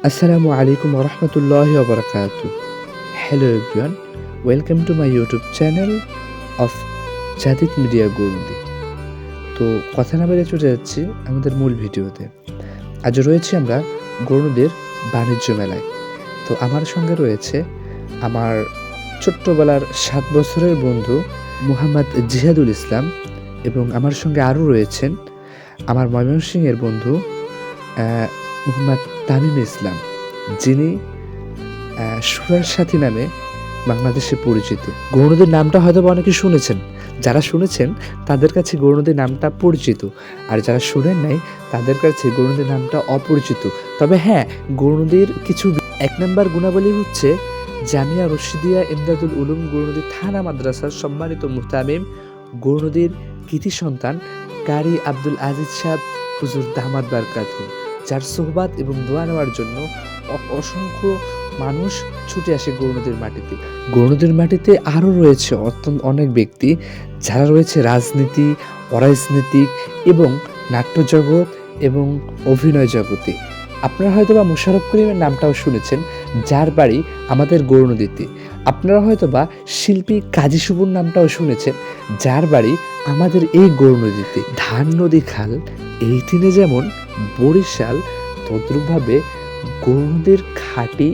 Assalamu alaikum wa rahmatullahi wa barakatuh. Hello everyone, welcome to my YouTube channel of Jadid media Gouradi. তো কথা না বেড়ে চলে যাচ্ছি আমাদের মূল ভিডিওতে। আজ রয়েছে আমরা গৌরদের বাণিজ্য মেলায়। তো আমার সঙ্গে রয়েছে আমার ছোট্টবেলার 7 বছরের বন্ধু মুহাম্মদ জিহাদুল ইসলাম এবং আমার সঙ্গে আরও রয়েছেন আমার ময়মনসিংহের বন্ধু মুহাম্মদ তামিম ইসলাম, যিনি সুরার সাথী নামে বাংলাদেশে পরিচিত। গৌরনদীর নামটা হয়তো অনেকে শুনেছেন, যারা শুনেছেন তাদের কাছে গৌরনদীর নামটা পরিচিত, আর যারা শুনেন নাই তাদের কাছে গৌরনদীর নামটা অপরিচিত। তবে হ্যাঁ, গৌরনদীর কিছু 1 নম্বর গুণাবলী হচ্ছে জামিয়া রশিদিয়া ইমদাদুল উলুম গৌরনদী থানা মাদ্রাসার সম্মানিত মুহতামিম গৌরনদীর কৃতি সন্তান কারি আব্দুল আজিজ সাহেব হুজুর দামাত বারকাতহু, যার সোহবাত এবং দোয়া নেওয়ার জন্য অসংখ্য মানুষ ছুটে আসে গৌরনদীর মাটিতে। গৌরনদীর মাটিতে আরও রয়েছে অনেক ব্যক্তি যারা রয়েছে রাজনীতি, অরাজনীতিক এবং নাট্যজগৎ এবং অভিনয় জগতে। আপনারা হয়তো বা মোশাররফ করিমের নামটাও শুনেছেন, যার বাড়ি আমাদের গৌরনদীতে। আপনারা হয়তো বা শিল্পী কাজী সুবুর নামটাও শুনেছেন, যার বাড়ি আমাদের এই গৌরনদীতে। ধান নদী খাল এই দিনে যেমন বরিশাল, তদ্রূপভাবে গৌরনদীর খাঁটি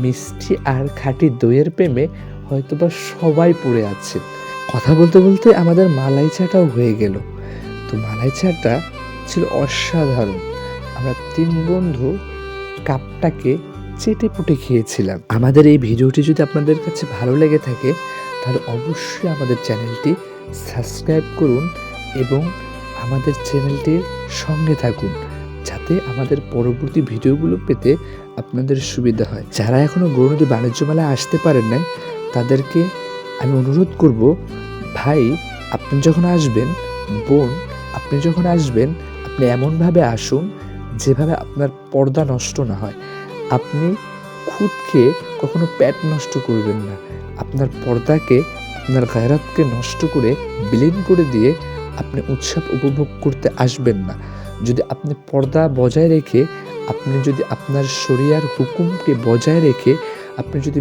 মিষ্টি আর খাঁটি দইয়ের প্রেমে হয়তোবা সবাই পড়ে আছে। কথা বলতে বলতে আমাদের মালাই চাটাও হয়ে গেল। তো মালাই চাটা ছিল অসাধারণ। আমরা 3 বন্ধু কাপটাকে চেটে পুটে খেয়েছিলাম। আমাদের এই ভিডিওটি যদি আপনাদের কাছে ভালো লেগে থাকে তাহলে অবশ্যই আমাদের চ্যানেলটি সাবস্ক্রাইব করুন এবং আমাদের চ্যানেলটির সঙ্গে থাকুন, যাতে আমাদের পরবর্তী ভিডিওগুলো পেতে আপনাদের সুবিধা হয়। যারা এখনও গৌরনদী বাণিজ্য মেলায় আসতে পারেন নাই তাদেরকে আমি অনুরোধ করব, ভাই আপনি যখন আসবেন, বোন আপনি যখন আসবেন, আপনি এমনভাবে আসুন যেভাবে আপনার পর্দা নষ্ট না হয়। আপনি খুদকে কখনো পেট নষ্ট করবেন না। আপনার পর্দাকে, আপনার গায়রাতকে নষ্ট করে বিলীন করে দিয়ে আপনি উৎসব উপভোগ করতে আসবেন না। যদি আপনি পর্দা বজায় রেখে, আপনি যদি আপনার শরিয়ার হুকুমকে বজায় রেখে আপনি যদি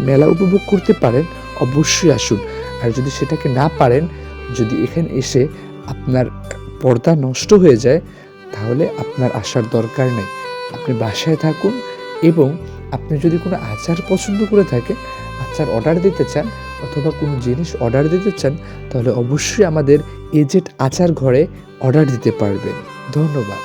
মেলা উপভোগ করতে পারেন, অবশ্যই আসুন। আর যদি সেটাকে না পারেন, যদি এখানে এসে আপনার পর্দা নষ্ট হয়ে যায়, তাহলে আপনার আসার দরকার নেই। আপনি বাসায় থাকুন এবং আপনি যদি কোনো আচার পছন্দ করে থাকেন, আচার অর্ডার দিতে চান অথবা কোনো জিনিস অর্ডার দিতে চান, তাহলে অবশ্যই আমাদের এজেড আচার ঘরে অর্ডার দিতে পারবেন। ধন্যবাদ।